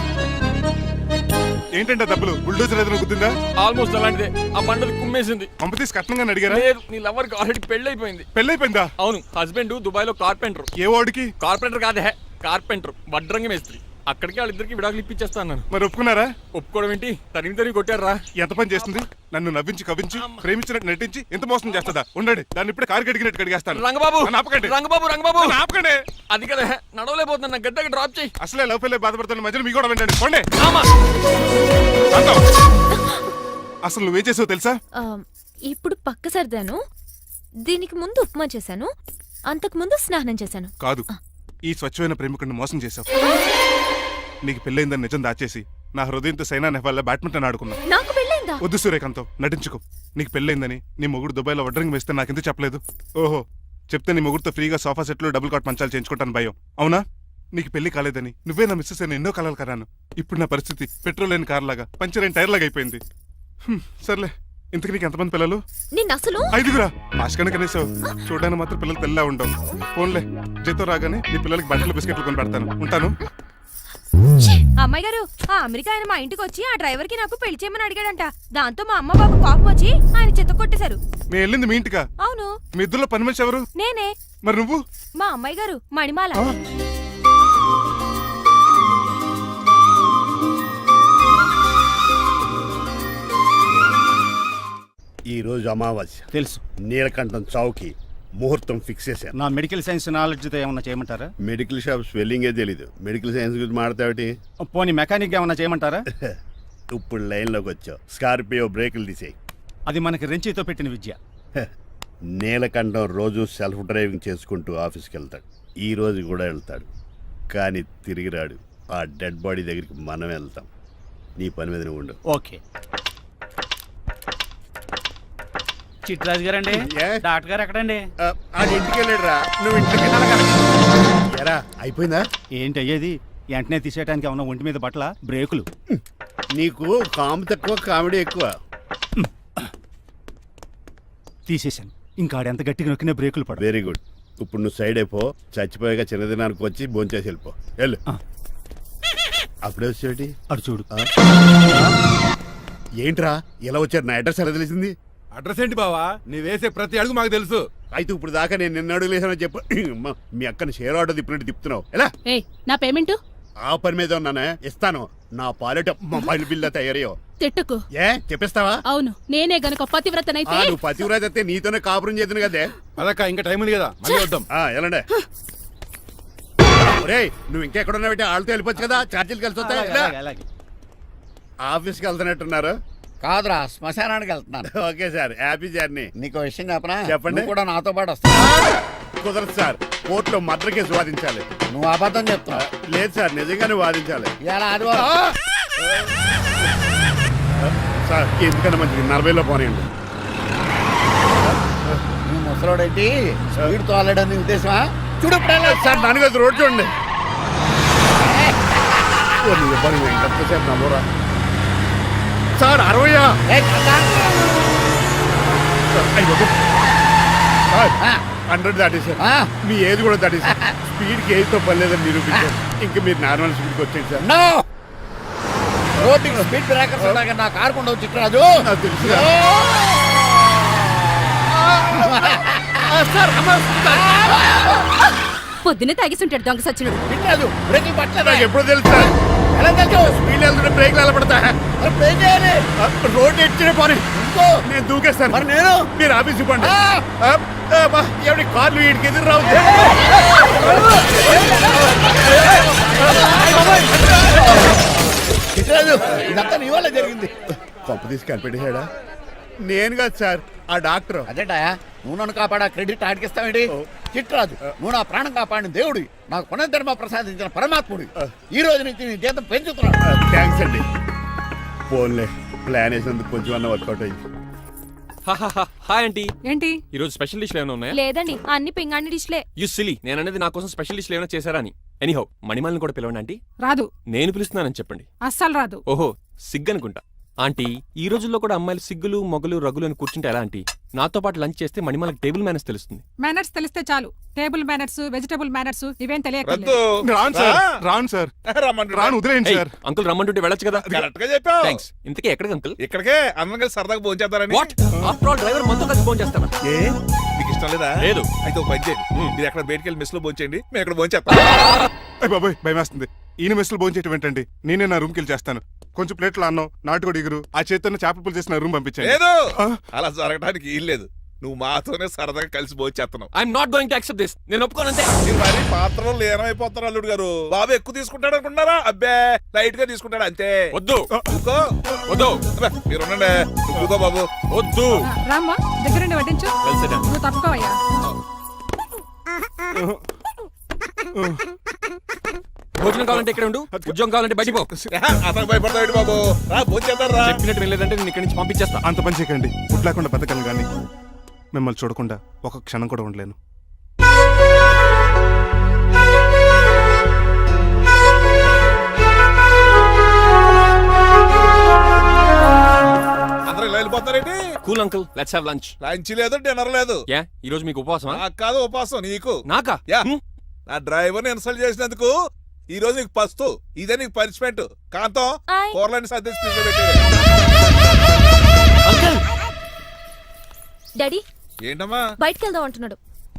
ఏంటంటే డబ్బులు బుల్డోజర్ ఏదైనా గుద్దిందా? ఆల్మోస్ట్ అలాంటిదే. ఆ బండది కుమ్మేసింది. పంప తీసి కట్నంగా అడిగారా? లేదు, నీ లవర్కి ఆల్రెడీ పెళ్ళైపోయింది. పెళ్ళైపోయిందా? అవును, హస్బెండ్ దుబాయ్ లో కార్పెంటర్. ఏ వాడికి? కార్పెంటర్ కాదే, కార్పెంటర్, వడ్రంగి మేస్త్రి. అక్కడికి వాళ్ళిద్దరికి విడాకులు ఇప్పించేస్తా అన్నాను. మరి ఒప్పుకున్నారా? ఒప్పుకోవడం ఏంటి, తరిగి కొట్టారా. ఎంత పని చేస్తుంది? నన్ను నవ్వించి కవ్వించి ప్రేమించినట్టు నటించి ఎంత మోసం చేస్తుందా? ఉండండి, దాన్ని ఇప్పుడే కారు కడిగినట్టు కడిగేస్తాను. రంగబాబు, నన్ను ఆపకండి. రంగబాబు నన్ను ఆపకండి. అది కదా, నడవలేకపోతున్నా, గడ్డకి డ్రాప్ చేయి. అసలే లవ్ ఫెయిల్ బాధపడుతున్న మధ్యలో మీ కూడా వినండి. పోండి. ఆమా. శాంతం. అసలు నువ్వేం చేసావు తెలుసా? ఇప్పుడు పక్క సర్దాను. దీనికి ముందు ఉప్మా చేశాను, అంతకు ముందు స్నానం చేశాను. కాదు, ఈ స్వచ్ఛమైన ప్రేమికుడిని మోసం చేశావు. నీకు పెళ్ళైందని నిజం దాచేసి నా హృదయంతో సైనా నెహ్వాల్ బ్యాడ్మింటన్ ఆడుకున్నా. నాకు పెళ్ళైందా? వద్దు సూర్యకాంతం, నటించుకో. నీకు పెళ్ళైందని నీ మొగుడు దుబాయ్లో వడ్రంగి వేస్తే నాకెందుకు చెప్పలేదు? ఓహో, చెప్తే నీ మొగుడుతో ఫ్రీగా సోఫా సెట్లు డబుల్ కాట్ మంచాలు చేయించుకుంటాను భయం. అవునా? నీకు పెళ్లి కాలేదని నువ్వే నా మిస్సెస్ అని ఎన్నో కలలు కరాను. ఇప్పుడు నా పరిస్థితి పెట్రోల్ లేని కార్ లాగా, పంచర్ అయిన టైర్ లాగా అయిపోయింది. సర్లే, ఇంతకు నీకు ఎంతమంది పిల్లలు? నిన్ను అసలు 5గురా. ఆశకనే కనీసం చూడడానికి మాత్రం పిల్లలు తెల్లా ఉండవు. ఫోన్లే, జీతం రాగానే నీ పిల్లలకి బట్టలు బిస్కెట్లు కొని పెడతాను. ఉంటాను. అమ్మాయి గారు, ఆ అమెరికా ఆయన మా ఇంటికి వచ్చి ఆ డ్రైవర్ కి నాకు పెళ్లి చేయమని అడిగాడంట. దాంతో మా అమ్మ బాబు కోపం వచ్చి ఆయన చెత్త కొట్టేశారు. మేము వెళ్ళింది మీ ఇంటికా? అవును. మీ ఇద్దరులో పని మనిషి ఎవరు? నేనే. మరి నువ్వు? మా అమ్మాయి గారు మణిమాల. ఈ రోజు అమావాస్య. తెలుసు. నీలకంఠం చౌకి ముహూర్తం ఫిక్స్ చేశాను. నా మెడికల్ సైన్స్ నాలెడ్జ్తో ఏమన్నా చేయమంటారా? మెడికల్ షాప్ స్వెల్లింగే తెలీదు, మెడికల్ సైన్స్ గురించి మాట్లాడతావిటి? పోనీ మెకానిక్ ఏమన్నా చేయమంటారా? ఇప్పుడు లైన్లోకి వచ్చావు. స్కార్పియో బ్రేకులు తీసేయి. అది మనకి రెంచితో పెట్టిన విద్య. నీలకంఠం రోజు సెల్ఫ్ డ్రైవింగ్ చేసుకుంటూ ఆఫీస్కి వెళ్తాడు. ఈ రోజు కూడా వెళ్తాడు, కానీ తిరిగి రాడు. ఆ డెడ్ బాడీ దగ్గరికి మనం వెళ్తాం. నీ పని మీద నువ్వు ఉండు. ఓకే. చిట్రాజు గారండి, ఏ? డాక్టర్ గారు ఎక్కడండి? అది ఇంటికి వెళ్ళాడు రా, నువ్వు ఇంటికి ఎరా. అయిపోయిందా? ఏంటి అయ్యేది? వెంటనే తీసేయడానికి ఏమన్నా ఒంటి మీద బట్టల బ్రేకులు? నీకు కాము తక్కువ, కామెడీ ఎక్కువ. తీసేశాను. ఇంకా ఆడెంత గట్టిగా నొక్కినా బ్రేకులు పడ. Very good. ఇప్పుడు నువ్వు సైడ్ అయిపో. చచ్చిపోయాక చిన్నదినానికి వచ్చి భోంచేసి వెళ్ళిపో. వెళ్ళు. అప్పుడే వచ్చేటి అటు చూడు. ఏంట్రా ఇలా వచ్చారు? నా అడ్రస్ ఎలా తెలిసింది? అడ్రస్ ఏంటి బావా? నీ వేసే ప్రతి అడుగు మాకు తెలుసు. అయితే ఇప్పుడు దాకా నేను నిన్న అడుగులేసానని చెప్పు. మీ అక్కని షేర్ ఆర్డర్ తిప్పినట్టు తిప్పుతున్నావు. ఎలా? ఏయ్, నా పేమెంట్ ఆ పని మీద ఉన్నానే, ఇస్తాను. నా పాలెట మొబైల్ బిల్లా తయారయ్యో. తిట్టుకు. ఏ చెప్పిస్తావా? అవును, నేనే గనక పతివ్రతనైతే నువ్వు పతివ్రత అయితే నీతోనే కాపురం చేతును కదే. అదక్క, ఇంకా టైం ఉంది కదా, మళ్ళీ వద్దాం. ఎలాండే? ఒరేయ్, నువ్వు ఇంకెక్కడున్నా పెట్టి వాళ్ళతో వెళ్ళిపోవచ్చు కదా, ఛార్జీలు కలిసి వస్తాయి. అలాగే, అలాగే. ఆఫీస్కి వెళ్తున్నట్టున్నారు. కాదురా, శ్మశానానికి వెళ్తున్నాను. Okay sir, happy journey. నీకు విషయం చెప్పనా? చెప్పండి. నువ్వు కూడా నాతో పాటు వస్తా. కుదరదు సార్, కోర్టులో మర్డర్ కేసు వాదించాలి. నువ్వు అబద్ధం చెప్తావు. లేదు సార్, నిజంగానే వాదించాలి. ఇలా ఆదివారం సార్, ఎందుకన్నా మంచిది 40లో పోనీయండి. నువ్వు ముసలోడేంటి స్పీడ్ తోలడని ఉద్దేశమా? చూడు సార్, నాన్నగారు రోడ్ చూడండి. ఎంతసేపు నమ్మరా సార్? 60 100 దాటేశారు. మీ ఏది కూడా దాటేశారు. స్పీడ్కి ఏదితో పని లేదని నిరూపించారు. ఇంకా మీరు నార్మల్ స్పీడ్కి వచ్చేది సార్. రోడ్డుకి స్పీడ్ బ్రేకర్స్ ఉండగా నా కారు కొండవు చిట్రాజు. నాకు తెలుసు పొద్దున్నే తాగిస్తుంటాడు దొంగ సచ్చినుడు. చిట్రాజు బ్రేకింగ్ పట్టలేదు. నాకు ఎప్పుడు తెలుసు సార్? ఎలా తెలుసు? స్పీడ్ వెళ్తుంటే బ్రేక్లు ఎలా పడతా? బ్రేక్ చేయాలి. రోడ్ ఎచ్చిన పోనీ ఇంకో నేను దూకేస్తాను. మరి నేను? మీరు ఆఫీస్ ఇవ్వండి. ఎవరి కార్లు వీడికి ఎదురు రావు. చిట్రాజు, ఇదంతా నీ వల్ల జరిగింది. కొంప తీసి కనిపెట్టేశాడా? నేను కాదు సార్, ఆ డాక్టర్. అదేటా నువ్వు నన్ను కాపాడా క్రెడిట్ ఆడికిస్తావేంటి? చిట్రాజు, నువ్వు నా ప్రాణం కాపాడిన దేవుడి, నాకు పునర్ధర్మ ప్రసాదించిన పరమాత్ముడి. ఈ రోజు నుంచి నీ జీతం పెంచుతున్నాడు. థ్యాంక్స్ అండి. ఫోన్లే, ప్లాన్ వేసినందుకు కొంచెం అన్న వర్కౌట్ అయింది. Hi aunty. ఏంటి ఈ రోజు స్పెషల్ డిష్లు ఏమైనా ఉన్నాయా? లేదండి, అన్ని పింగాణి డిష్లే. యు సిలీ, నేను అనేది నా కోసం స్పెషల్ డిష్లు ఏమైనా చేశారా అని. ఎనీహౌ, మణిమాలని కూడా పిలవండి ఆంటీ. రాదు. నేను పిలుస్తున్నానని చెప్పండి. అస్సలు రాదు. ఓహో, సిగ్గు అనుకుంటా. ఆంటీ, ఈ రోజుల్లో కూడా అమ్మాయిలు సిగ్గులు మొగలు రగులు అని కూర్చుంటే ఎలా ఆంటీ? నాతో పాటు లంచ్ చేస్తే మణిమాలకి టేబుల్ మేనేజ్ తెలుస్తుంది. మేనర్స్ తెలిస్తే చాలు. టేబుల్ మేనర్స్, వెజిటబుల్ మేనర్స్ ఇవేం తెలియదు. రద్దు. రాను సార్, రాను సార్, రమ్మంటున్నా. రాను, వదిలేయండి ఏయ్, సార్. అంకుల్ రమ్మంటుంటే వెళ్ళొచ్చు కదా. కరెక్ట్ గా చెప్పావు. థ్యాంక్స్. ఇంతకీ ఎక్కడికి అంకుల్? ఇక్కడికే అందరం కలిసి సరదాగా భోజనం చేద్దారని. వాట్? ఆఫ్టర్ ఆల్ డ్రైవర్ మనతో కలిసి ఫోన్ చేస్తాను. ఏ మీకు ఇష్టం లేదా? లేదు. అయితే ఒక పని చేయండి, మీరు ఎక్కడ బయటికి వెళ్ళి మెస్ లో భోజనం చేయండి, మేము ఎక్కడ భోజనం చేస్తాం. అయ్య బాబోయ్, భయం వేస్తుంది. ఈయన మెస్సులు భోజనం చేయటం ఏంటండి? నేనే నా రూమ్కి వెళ్ళి చేస్తాను. కొంచెం ప్లేట్లో అన్నం, నాటుకోడి ఇగురు, ఆ చేతితో చేపల పులుసు చేసి నా రూమ్ పంపించండి. లేదు, ఆ? అలా జరగడానికి ఏం లేదు. నువ్వు మాతోనే సరదాగా కలిసి భోజనం చేస్తున్నావు. I'm not going to accept this. నేను ఒప్పుకోనంతే. మీరు మరి పాత్రలో లీనమైపోతారు అల్లుడు గారు. బాబు ఎక్కువ తీసుకుంటాడు అనుకుంటున్నారా? అబ్బే లైట్ గా తీసుకుంటాడు అంతే. వద్దు, ఊకో. వద్దు, అబ్బే, మీరు ఉండండి. నువ్వు ఊకో బాబు. వద్దు. రామ్మా, దగ్గరుండి వడ్డించు. Well said. నువ్వు తప్పుకోవయ్యా. భోజనం కావాలంటే ఇక్కడ ఉండు, ఉద్యోగం కావాలంటే బయటికి పో. అతను భయపడతాడు బాబు. రా భోజనం చేద్దాం రా. చెప్పినట్టు వెళ్ళలేదంటే నేను ఇక్కడి నుంచి పంపించేస్తా. అంత పని చేయకండి. ఫుడ్ లేకుండా బతకను కానీ మిమ్మల్ని చూడకుండా ఒక క్షణం కూడా ఉండలేను. అందరూ ఇలా వెళ్ళిపోతారేంటి? Cool uncle, let's have lunch. Lunch లేదు, డిన్నర్ లేదు. యా, ఈ రోజు మీకు ఉపవాసమా? నాకు కాదు ఉపాసం, నీకు. నాకా? యా, నా డ్రైవర్ని ఇన్సల్ట్ చేసినందుకు ఈ రోజు నీకు పస్తు, ఇదే నీకు పనిష్మెంట్. కాంతం ఆయ్. కూరలని సర్దేసి ఫ్రిడ్జ్ లో పెట్టేయ్. అంకుల్, డాడీ ఏంటమ్మా బయటికి వెళ్దాం అంటున్నాడు.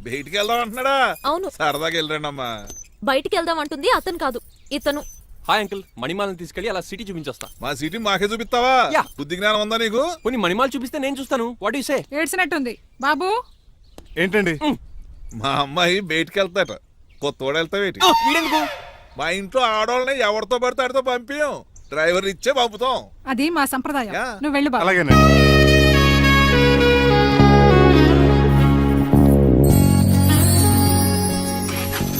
బయటికి వెళ్దాం అంటున్నాడా? అవును, సరదాగా వెళ్ళరండి అమ్మా. బయటికి వెళ్దాం అంటుంది అతను కాదు, ఇతను. Hi uncle. మణిమాలను తీసుకెళ్ళి అలా సిటీ చూపించొస్తా. మా సిటీ మాకే చూపిస్తావా? యా. బుద్ధి జ్ఞానం ఉందా నీకు? కొన్ని మణిమాలు చూపిస్తే నేను చూస్తాను. What you say? ఏడ్చినట్టుంది బాబు. ఏంటండి? మా అమ్మాయి బయటికి వెళ్తాట, కొత్తోడు వెళ్తావేటి? వీడెందుకు? మా ఇంట్లో ఆడవాళ్ళని ఎవరితో పడితే ఆడితో పంపించం, డ్రైవర్ ఇచ్చే పంపుతాం. అది మా సంప్రదాయం. యా. నువ్వు వెళ్ళు బాబు. అలాగేనండి.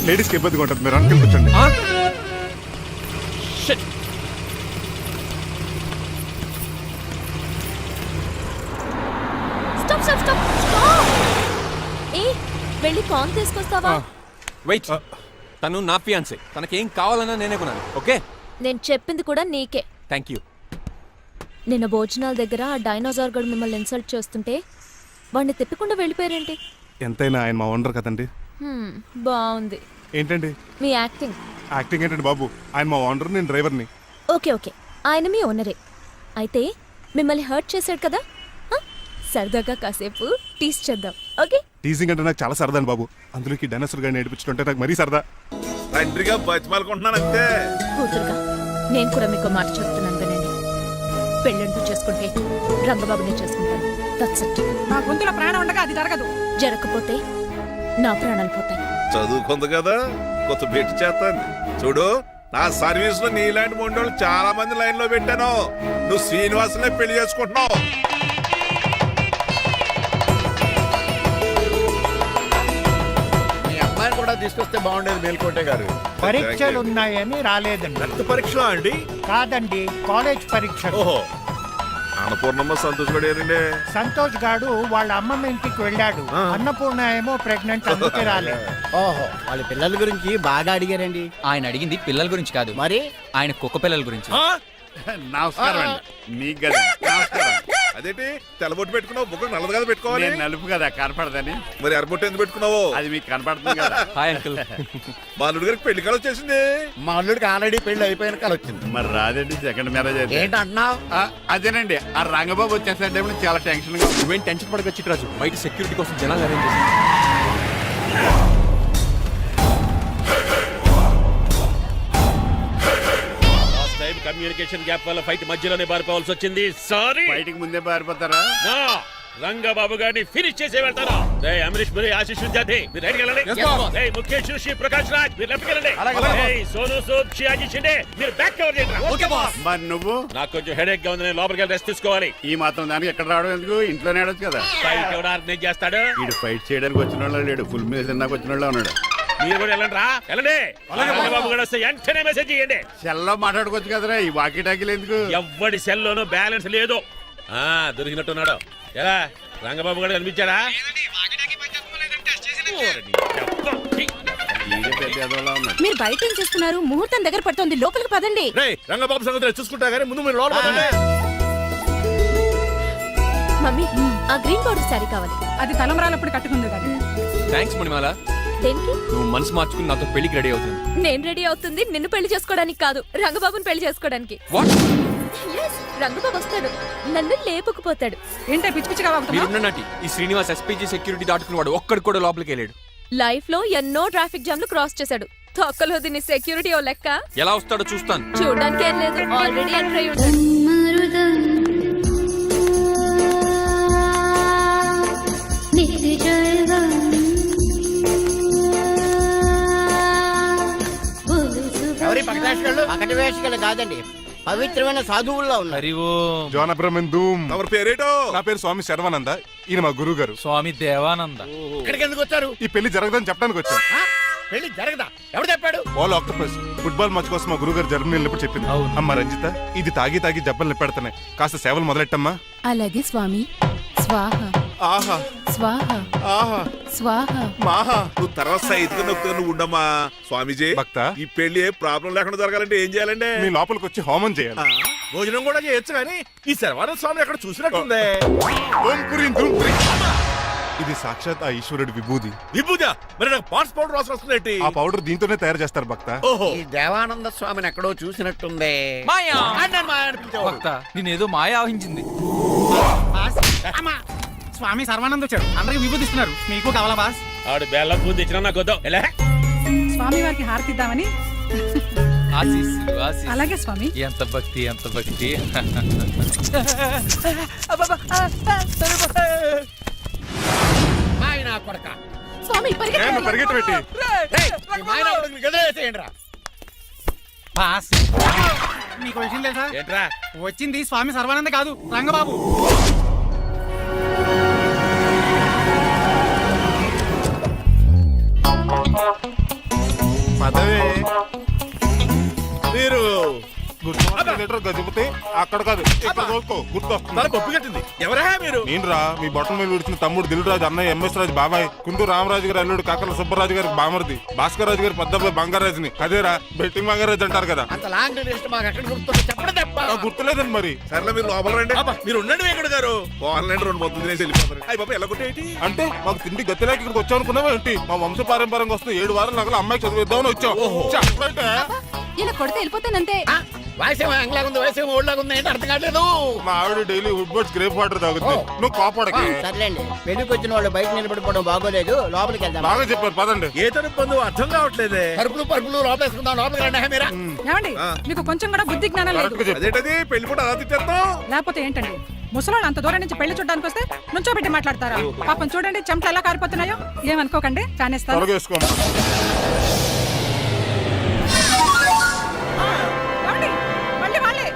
లేడీస్కి ఇబ్బందిగా ఉంటుంది, మీరు అంకుల్ కూర్చోండి. Shit. Stop stop stop stop. ఏ వెళ్ళి కాన్ తీసుకొస్తావా? వెయిట్. తను నా ఫియాన్సే. తనకేం కావాలన్నా నేనే కొనాలి. ఓకే? నేను చెప్పింది కూడా నీకే. Thank you. నిన్న భోజనాల దగ్గర ఆ డైనోసార్ గడు మిమ్మల్ని ఇన్సల్ట్ చేస్తుంటే వాడిని తిప్పకుండా వెళ్ళిపోయారేంటి? ఎంతైనా ఆయన మా ఓనర్ కదండి. బాగుంది ఏంటండి మీ యాక్టింగ్. యాక్టింగ్ ఏంటండి బాబు? ఆయన మా ఓనర్, నేను డ్రైవర్ని. ఓకే ఓకే, ఆయన మీ ఓనరే. అయితే మిమ్మల్ని హర్ట్ చేశాడు కదా, సరదాగా కాసేపు టీస్ చేద్దాం. ఓకే? టీజింగ్ అంటే నాకు చాలా సరదా అండి బాబు. అందులోకి డైనోసర్ గారిని నేర్పించుకుంటే నాకు మరీ సరదా. తండ్రిగా బతిమాలుకుంటున్నాను అంతే. కూతురుగా నేను కూడా మీకు మాట చెప్తున్నాను వినండి. పెళ్ళంటూ చేసుకుంటే రంగబాబునే చేసుకుంటాను. That's it. నా గొంతులో ప్రాణం ఉండగా అది జరగదు. జరగకపోతే నా ప్రాణాలు పోతాయి. చదువుకుంది కదా, కొత్త పెట్టి చేస్తాను. చూడు, నా సర్వీస్ లో నీలాంటి మొండోళ్ళు చాలా మంది లైన్ లో పెట్టాను. నువ్వు శ్రీనివాసులే పెళ్లి చేసుకుంటున్నావు. మీ అమ్మాయిని కూడా తీసుకొస్తే బాగుండేది మేల్కోటే గారు. పరీక్షలు ఉన్నాయని రాలేదండి. రక్త పరీక్ష అండి? కాదండి, కాలేజ్ పరీక్ష. ఓహో, అన్నపూర్ణమ్మ సంతోష్ గడేనండి. సంతోష్ గాడు వాళ్ళ అమ్మమ్మ ఇంటికి వెళ్ళాడు. అన్నపూర్ణ ఏమో ప్రెగ్నెంట్, అందుకే రాలేదు. ఓహో, వాళ్ళ పిల్లల గురించి బాగా అడిగారండి. ఆయన అడిగింది పిల్లల గురించి కాదు, మరి ఆయన కుక్క పిల్లల గురించి. నమస్కారం అండి. మీకు కదా నమస్కారం. అదేంటి తెల్లబొట్టు పెట్టుకున్నావు? బుక్క నల్లది కదా పెట్టుకోవాలి. నేను నలుపు కదా కనపడదని. మరి ఎర్రబొట్టు ఎందుకు పెట్టుకున్నావు? అది మీకు కనపడుతుంది కదా. Hi uncle. మా అల్లుడి గారికి పెళ్లి కాల వచ్చేసింది. మా అల్లుడికి ఆల్రెడీ పెళ్లి అయిపోయిన కాలు వచ్చింది. మరి రాదండి, సెకండ్ మ్యారేజ్ అయితే. ఏంటంటున్నావు? అదేనండి, ఆ రంగబాబు వచ్చేసరికి చాలా టెన్షన్ గా. నువ్వేం టెన్షన్ పడక చిట్రాజు. బయట సెక్యూరిటీ కోసం జనాలు అరేంజ్ చేసి. కమ్యూనికేషన్ గ్యాప్ వల్ల ఫైట్ మధ్యలోనే పారిపోవాల్సి వచ్చింది. సారీ. బయటికి ముందే పారిపోతారా? రంగబాబు గారిని ఫినిష్ చేసి వెళ్తాను. అమరీష్ పురి, ఆశీష్ విద్యార్థి మీరు రైట్కి వెళ్ళండి. ముఖేష్ శ్రీ ప్రకాష్ రాజ్ మీరు లెఫ్ట్కి వెళ్ళండి. సోను సూద్ షియాజీ షిండే మీరు బ్యాక్ కవర్ చేయండి. మరి నువ్వు? నాకు కొంచెం హెడేక్ గా ఉంది, నేను లోపలికి వెళ్ళి రెస్ట్ తీసుకోవాలి. ఈ మాత్రం దానికి ఎక్కడ రావడం ఎందుకు? ఇంట్లోనే ఆడొచ్చు కదా. ఫైట్ ఎవడు ఆర్గనైజ్ చేస్తాడు? వీడు ఫైట్ చేయడానికి వచ్చిన వాళ్ళు లేడు, ఫుల్ మీద తిన్నాక వచ్చిన వాళ్ళు ఉన్నాడు. మీరు కూడా వెళ్ళండి రా, వెళ్ళండి. రంగబాబు గారు వస్తే వెంటనే మెసేజ్ చేయండి. సెల్లో మాట్లాడుకోవచ్చు కదరా, ఈ వాకీ టాకీలు ఎందుకు? ఎవ్వడి సెల్లోనూ బ్యాలెన్స్ లేదు. దొరికినట్టున్నాడు. ఎలా రంగబాబు గారు కనిపించాడా? ఈడే పెద్ద ఎదవలా ఉన్నాడు. మీరు బయట ఏం చేస్తున్నారు? ముహూర్తం దగ్గర పడుతోంది, లోపలికి పదండి. రేయ్ రంగబాబు సంగతి చూసుకుంటా గానీ ముందు మీరు లోపల పదండి. మమ్మీ, ఆ గ్రీన్ బోర్డర్ శారీ కావాలి. అది తలంబ్రాలప్పుడు కట్టుకుంది కానీ థ్యాంక్స్ మణిమాల. దేనికి? నువ్వు మనసు మార్చుకుని నాతో పెళ్లికి రెడీ అవుతుంది. నేను రెడీ అవుతుంది నిన్ను పెళ్లి చేసుకోవడానికి కాదు, రంగబాబుని పెళ్లి చేసుకోవడానికి. వాట్? Yes, రంగబాబు వస్తాడు, నన్ను లేపుకుపోతాడు. ఏంటే పిచ్చి పిచ్చిగా వాగుతున్నావు? మీరున్నటి ఈ శ్రీనివాస్ ఎస్పీజీ సెక్యూరిటీ దాటుకుని వాడు ఒక్కడు కూడా లోపలికి వెళ్ళాడు. లైఫ్ లో ఎన్నో ట్రాఫిక్ జామ్లు క్రాస్ చేశాడు. తొక్కలో దీన్ని సెక్యూరిటీ ఓ లెక్క. ఎలా వస్తాడో చూస్తాను. చూడడానికి ఏం లేదు, ఆల్రెడీ ఎంటర్ అయి ఉంటాడు. ఎవరి పక్కవేషగాళ్ళు? పక్కటి వేషగాళ్ళు కాదండి, పవిత్రమైన సాధువుల్లో ఉన్నారు. జోన బ్రహ్మం. ఎవరి పేరేటో? నా పేరు స్వామి శర్వానంద. ఈయన మా గురువు గారు. స్వామి దేవానంద. ఇక్కడికి ఎందుకు వచ్చారు? ఈ పెళ్లి జరగదని చెప్పడానికి వచ్చాం. ఆ? పెళ్లి జరగదా? ఎవడు చెప్పాడు? వాళ్ళు ఆక్టోపస్ ఫుట్బాల్ మ్యాచ్ కోసం మా గురువు గారు జర్మనీ వెళ్ళినప్పుడు చెప్పింది. అమ్మ రంజిత, ఇది తాగి తాగి జబ్బలు నిప్పెడతాయి, కాస్త సేవలు మొదలెట్టమ్మా. అలాగే స్వామి. స్వాహ ఆహా స్వాహ ఆహా స్వాహ. మాహా నువ్వు తర్వాత సైతుగా నొక్కుతా నువ్వు ఉండమ్మా. స్వామీజీ భక్త. ఈ పెళ్లి ఏ ప్రాబ్లం లేకుండా జరగాలంటే ఏం చేయాలండి? మీ లోపలికి వచ్చి హోమం చేయాలి. భోజనం కూడా చేయొచ్చు కానీ ఈ శర్వానంద స్వామి ఎక్కడ చూసినట్టుంది. ఓం పురీం ధూం పురీం. ఇది సాక్షాత్ ఆ ఈశ్వరుడి విభూది. విభూజ మరి నాకు పాన్స్ పౌడర్ వాసన వస్తుంది. ఆ పౌడర్ దీంతోనే తయారు చేస్తారు భక్త. ఓహో, ఈ దేవానంద స్వామిని ఎక్కడో చూసినట్టుంది. మాయా. నన్ను మాయ అనిపించేవాడు. నేనేదో మాయ ఆవహించింది. స్వామి సర్వానంద్ వచ్చాడు, అందరికి విభూతిస్తున్నారు. మీకు కావాలా బాస్? ఆడు బెల్లం పూజ తెచ్చినా నాకు వద్దాం. ఎలా? స్వామి వారికి హారతిద్దామని. ఆశీస్సులు ఆశీస్సులు. అలాగే స్వామి. ఎంత భక్తి ఎంత భక్తి. మాయ నా కొడక. స్వామి పరిగెట్టు పెట్టి. రేయ్, ఈ మాయ నా కొడుకుని గదిలేసేయండి రా. బాస్, మీకు విషయం తెలుసా? ఏంట్రా? వచ్చింది స్వామి సర్వానంద కాదు, రంగబాబు. పదవే మీరు గజపతి అక్కడ కాదు, ఇక్కడ చూసుకో, గుర్తొస్తుంది. తనకు ఒప్పి కట్టింది. ఎవరా మీరు? నేను రా, మీ బొట్టల మీద విడిచిన తమ్ముడు దిల్ రాజు, అన్నయ్య ఎంఎస్ రాజు బాబాయ్, కుందూరు రామరాజు గారి అల్లుడు కాకల సుబ్బరాజు గారికి బామర్ది, భాస్కర్ రాజు గారి పెద్దబ్బాయి బంగారాజుని. అదేరా బెట్టింగ్ బంగారాజు అంటారు కదా. అంత లాంగ్ లిస్ట్ మాకు ఎక్కడ గుర్తుంది చెప్పడం తప్ప. నాకు గుర్తులేదండి మరి. సర్లే మీరు లోపల రండి. అబ్బా, మీరు ఉండండి వెంకట గారు. ఆన్లైన్ రెండు మొత్తం తినేసి వెళ్ళిపోతారు. అయ్యి బాబా ఎలా కొట్టేటి? అంటే మాకు తిండి గతిలేక ఇక్కడికి వచ్చాం అనుకున్నావా ఏంటి? మా వంశ పారంపర్యంగా వస్తున్న 7 వారాలు నగలు అమ్మాయికి చదివిద్దామని వచ్చాం. చెప్పంటే ఇలా కొడితే వెళ్ళిపోతానంతే. వయసేమో ఎంగ్లాగా ఉంది, వయసేమో ఓళ్ళగా ఉంది, ఏంటి అర్థం కావట్లేదు. మా ఆవిడ daily Woodward's gripe water తాగుతుంది. నువ్వు కాపాడకి. సర్లేండి, పెళ్లికి వచ్చిన వాళ్ళు బయట నిలబడిపోవడం బాగోలేదు, లోపలికి వెళ్దాం. బాగా చెప్పారు పదండి. ఏ తరపు బంధువు అర్థం కావట్లేదే. పరుపులు పరుపులు లోపలేసుకుందాం, లోపలికి రండి. మీరా ఏమండి, మీకు కొంచెం కూడా బుద్ధి జ్ఞానం లేదు. కరెక్ట్గా చెప్పు. అదేంటది పెళ్లి కూడా అలా తిట్టేస్తాం? లేకపోతే ఏంటండి, ముసలోళ్ళు అంత దూరం నుంచి పెళ్లి చూడడానికి వస్తే నుంచోబెట్టి మాట్లాడతారా? పాపం చూడండి చెమటలు ఎలా కారిపోతున్నాయో. ఏమనుకోకండి, కానిస్తాను. త్వరగా వేసుకోమ్మా. ఏమండి, మళ్ళీ వాళ్ళే.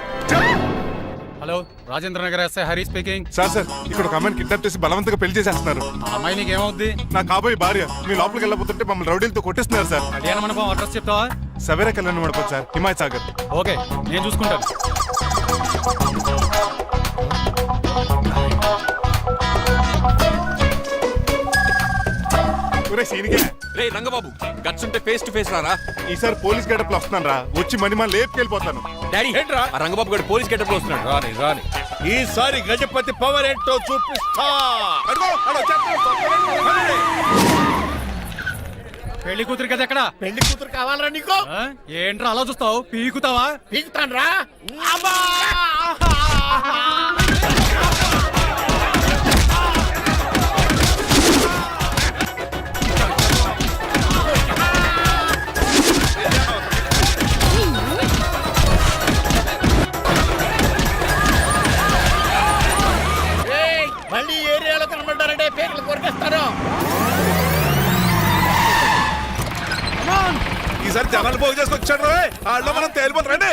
Hello, Rajendra Nagar SI Hari speaking. Sir ఇక్కడ ఒక అమ్మాయిని కిడ్నాప్ చేసి బలవంతంగా పెళ్లి చేసేస్తున్నారు. అమ్మాయి నీకు ఏమవుద్ది? నా కాబోయే భార్య. మీ లోపలికి వెళ్ళబోతుంటే మమ్మల్ని రౌడీలతో కొట్టిస్తున్నారు సార్. కళ్యాణ మండపం అడ్రస్ చెప్తావా? సవేరా కళ్యాణ మండపం సార్, హిమాయత్ సాగర్. ఓకే, నేను చూసుకుంటాను. రే రంగబాబు, గట్స్ ఉంటే ఫేస్ టు ఫేస్ రారా. ఈసారి పోలీస్ గెటప్ లో వస్తున్నాను రా, వచ్చి మణిమా లేపుకెళ్ళిపోతాను. డాడీ ఏంట్రా? ఆ రంగబాబు గారు పోలీస్ గెటప్ లో వస్తున్నాడు. రాని రాని ఈసారి గజపతి పవర్ ఏంటో చూపిస్తా. అడుగో, అడుగో, చెప్పండి. పెళ్లి కూతురు కదా ఎక్కడ? పెళ్లి కూతురు కావాలరా నీకు? ఏంట్రా అలా చూస్తావు? పీకుతావా? పీకుతాను రా. మళ్ళీ ఏరియాలో కనబడ్డారంటే పేర్లు కొరికేస్తాను. ఈసారి జనాలు పోగు చేసుకొచ్చాడు వాళ్ళు మనం తేలిపోతారండి.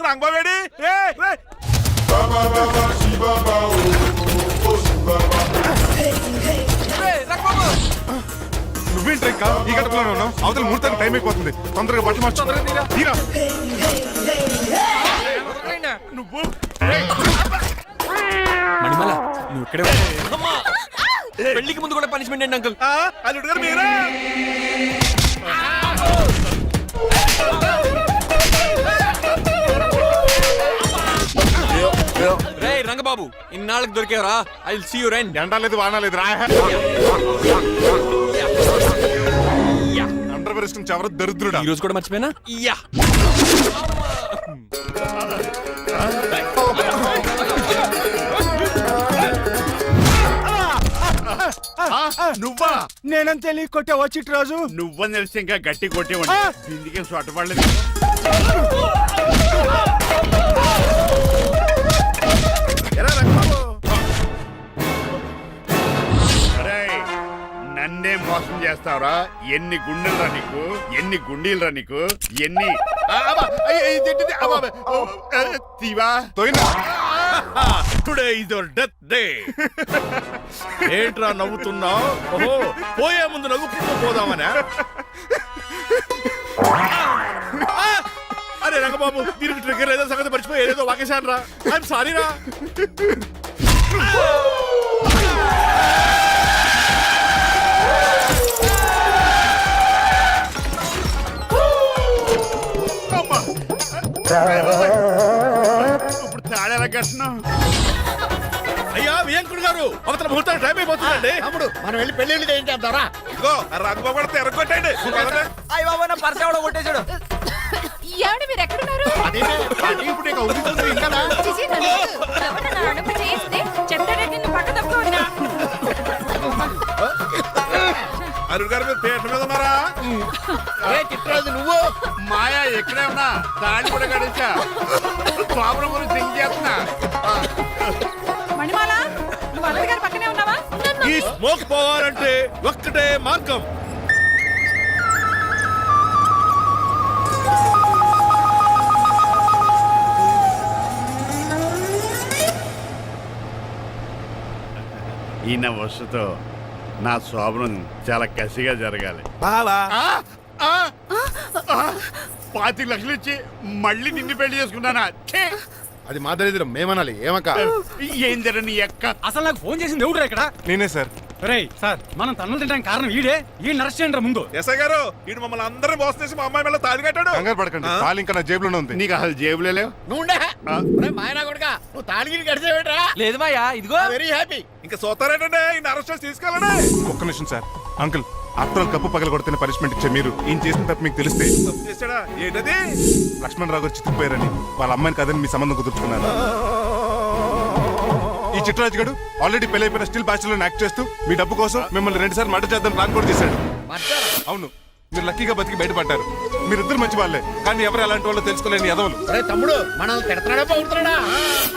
రంగబాబేడి నువ్వేంటి ఇంకా ఈ గడపలోనే ఉన్నావు? అవతల ముహూర్తానికి టైం అయిపోతుంది. తొందరగా బట్టలు మార్చు. తీరా. నువ్వు మణిమల నువ్వు ఇక్కడే ఉండు. పెళ్లికి ముందు కూడా పనిష్మెంట్ ఏంటి అంకుల్? అల్లుడు గారు మీరా? రే రంగబాబు ఇన్నాళ్ళకి దొరికేవరా? I will see you friend. ఎండాలేదు వానాలేదు రా. అండర్వేర్ ఇష్టం చెవర దరిద్రుడా. ఈ రోజు కూడా మర్చిపోయినా? యా నువ్వా? నేనంత తెలియ కొట్టే వచ్చి రోజు నువ్వని తెలిసి ఇంకా గట్టి కొట్టేవాడి. ఇందుకే సొట్టపడలేదు. ఎరా రంగబాబు, అరేయ్, నన్నే మోసం చేస్తావురా? ఎన్ని గుండెలరా నీకు? ఎన్ని గుండీలరా నీకు? ఎన్ని తీవా? Today is your death day. ఏంట్రా నవ్వుతున్నావు? ఓహో, పోయే ముందు నవ్వుకుంటూ పోదామనా? అరే రంగబాబు, దీనికి ట్రిగ్గర్ ఏదో సంగతి మర్చిపోయి ఏదో వాకేశాను రా. ఐఎమ్ సారీ రా. ఇప్పుడు తాడేలా కట్టినావు? అయ్యా వియంకుడు గారు, అవతల ముహూర్తానికి టైం అయిపోతుందండి. తమ్ముడు మనం వెళ్ళి పెళ్లి చేయించేద్దారా? ఇదిగో ఆ రంగబాబు కూడా ఎరగొట్టండి. అయ్య బాబా నా పర్స్ ఎవడో కొట్టేశాడు. ఏమండి మీరు ఎక్కడున్నారు? ఇప్పుడు ఇక ఉడుకుతుంది ఇంకా. చిచి, నన్ను ఎవరన్నా నా అడుగు చేస్తే చెప్తాడంటే నువ్వు పక్క తప్పుకోవద్దునా? అల్లుడు గారు మీరు థియేటర్ మీద ఉన్నారా? చిట్రాజు నువ్వు మాయా ఎక్కడే ఉన్నా తాడి కూడా గడిచా. ప్రాబ్లం గురించి థింక్ చేస్తున్నా. మణిమాల నువ్వు అల్లుడి గారి పక్కనే ఉన్నావా? ఈ స్మోక్ పోవాలంటే ఒక్కటే మార్గం. ఈయన వస్తుతో నా శోభనం చాలా కసిగా జరగాలి. బావా 25 లక్షలు ఇచ్చి మళ్ళీ నిన్ను పెళ్లి చేసుకున్నానా? ఛే! అది మా దరిద్రం, మేమనాలి. ఏమక్క? ఏం జర నీ ఎక్క? అసలు నాకు ఫోన్ చేసింది ఎవడురా ఇక్కడ? నేనే సార్. రేయ్ సార్, మనం తన్నులు తినడానికి కారణం ఈడే. ఈ అరెస్ట్ చేయండి ముందు. ఎస్ఐ గారు, వీడు మమ్మల్ని అందరినీ మోసం చేసి మా అమ్మాయి మీద తాళి కట్టాడు. కంగారు పడకండి, తాళి ఇంకా నా జేబులోనే ఉంది. నీకు అసలు జేబులే లేవు. నువ్వు మాయనా కొడుకా, నువ్వు తాళగిరి గడిచేవేట్రా? లేదు మాయా, ఇదిగో వెరీ హ్యాపీ. ఇంకా సోతారేటండి, ఈయన అరెస్ట్ చేసి తీసుకెళ్ళండి. ఒక్క నిమిషం సార్. అంకుల్, అత్తలు కప్పు పగల కొడితేనే పనిష్మెంట్ ఇచ్చే మీరు ఈయన చేసిన తప్పు మీకు తెలిస్తే తప్పు చేశాడా? ఏంటది? లక్ష్మణరావు గారు చిత్తుకుపోయారని వాళ్ళ అమ్మాయిని కదని మీ సంబంధం కుదుర్చుకున్నారు. ఈ చిట్రాజు గడు ఆల్రెడీ పెళ్ళైపోయిన స్టిల్ బ్యాచులర్ యాక్ట్ చేస్తూ మీ డబ్బు కోసం మిమ్మల్ని 2 సార్లు మర్డర్ చేద్దాం ప్లాన్ కూడా చేశాడు. అవును, మీరు లక్కీగా బతికి బయటపడ్డారు. మీరిద్దరు మంచి వాళ్ళే, కానీ ఎవరు అలాంటి వాళ్ళు తెలుసుకోలేని ఎదవలు. తమ్ముడు మనల్ని తిడతాడా పడుతున్నాడా?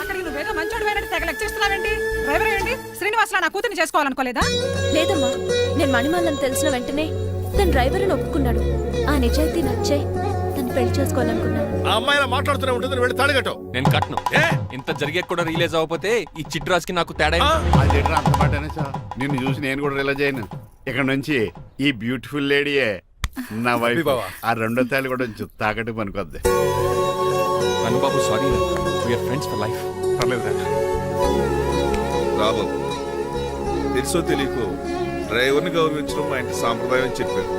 అక్కడికి నువ్వేదో మంచోడు పోయినట్టు తెగ లెక్చేస్తున్నావేంటి? డ్రైవర్ ఏంటి? శ్రీనివాసరావు నా కూతుర్ని చేసుకోవాలనుకోలేదా? లేదమ్మా, నేను మణిమాలని తెలిసిన వెంటనే తన డ్రైవర్ ఒప్పుకున్నాడు. ఆ నిజాయితీ నచ్చే తను పెళ్లి చేసుకోవాలనుకున్నాను. ఆ అమ్మాయిలా మాట్లాడుతూనే ఉంటుంది, వెళ్ళి తాళి కట్టు. నేను కట్ను. ఇంత జరిగే కూడా రియలైజ్ అవ్వకపోతే ఈ చిట్రాజ్కి నాకు తేడా అది అంత పాటనే సార్. నిన్ను చూసి నేను కూడా రిలైజ్ అయ్యాను. ఇక్కడ నుంచి ఈ బ్యూటిఫుల్ లేడీయే నా వైఫ్. ఆ 2వ తాళి కూడా తాకట్టు పనికొద్ది. Rangababu sorry, we're friends for life. పర్లేదు. రాబాబు, తెలుసో తెలియకో డ్రైవర్ని గౌరవించడం మా ఇంటి సాంప్రదాయం అని చెప్పారు.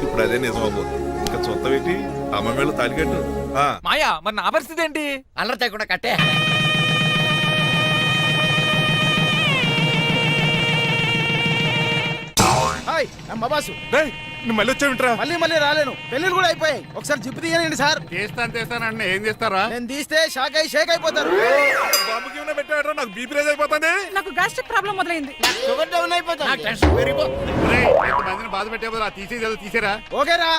ఇప్పుడు అదే నిజం అవ్వబోతుంది. ఇంకా చూద్దాం ఏంటి? అమ్మ మీద తాళి కట్టు. మాయా, మరి నా పరిస్థితి ఏంటి? అల్లరి తగ్గకుండా కట్టే. హాయ్ అమ్మ బాసు. నువ్వు మళ్ళీ వచ్చావింట్రా? మళ్ళీ రాలేను. పెళ్లిళ్ళు కూడా అయిపోయాయి. ఒకసారి జిప్పు తీయనండి సార్. తీస్తాను ఏం చేస్తారా? నేను తీస్తే షేక్ అయిపోతారు. బాబుకి ఏమైనా పెట్టాడు? నాకు బీపీ రేజ్ అయిపోతుంది. నాకు గ్యాస్ట్రిక్ ప్రాబ్లం మొదలైంది. షుగర్ డౌన్ అయిపోతుంది. టెన్షన్ పెరిగిపోతుంది. ఎంతమందిని బాధ పెట్టే తీసేది తీసేరా? ఓకేరా.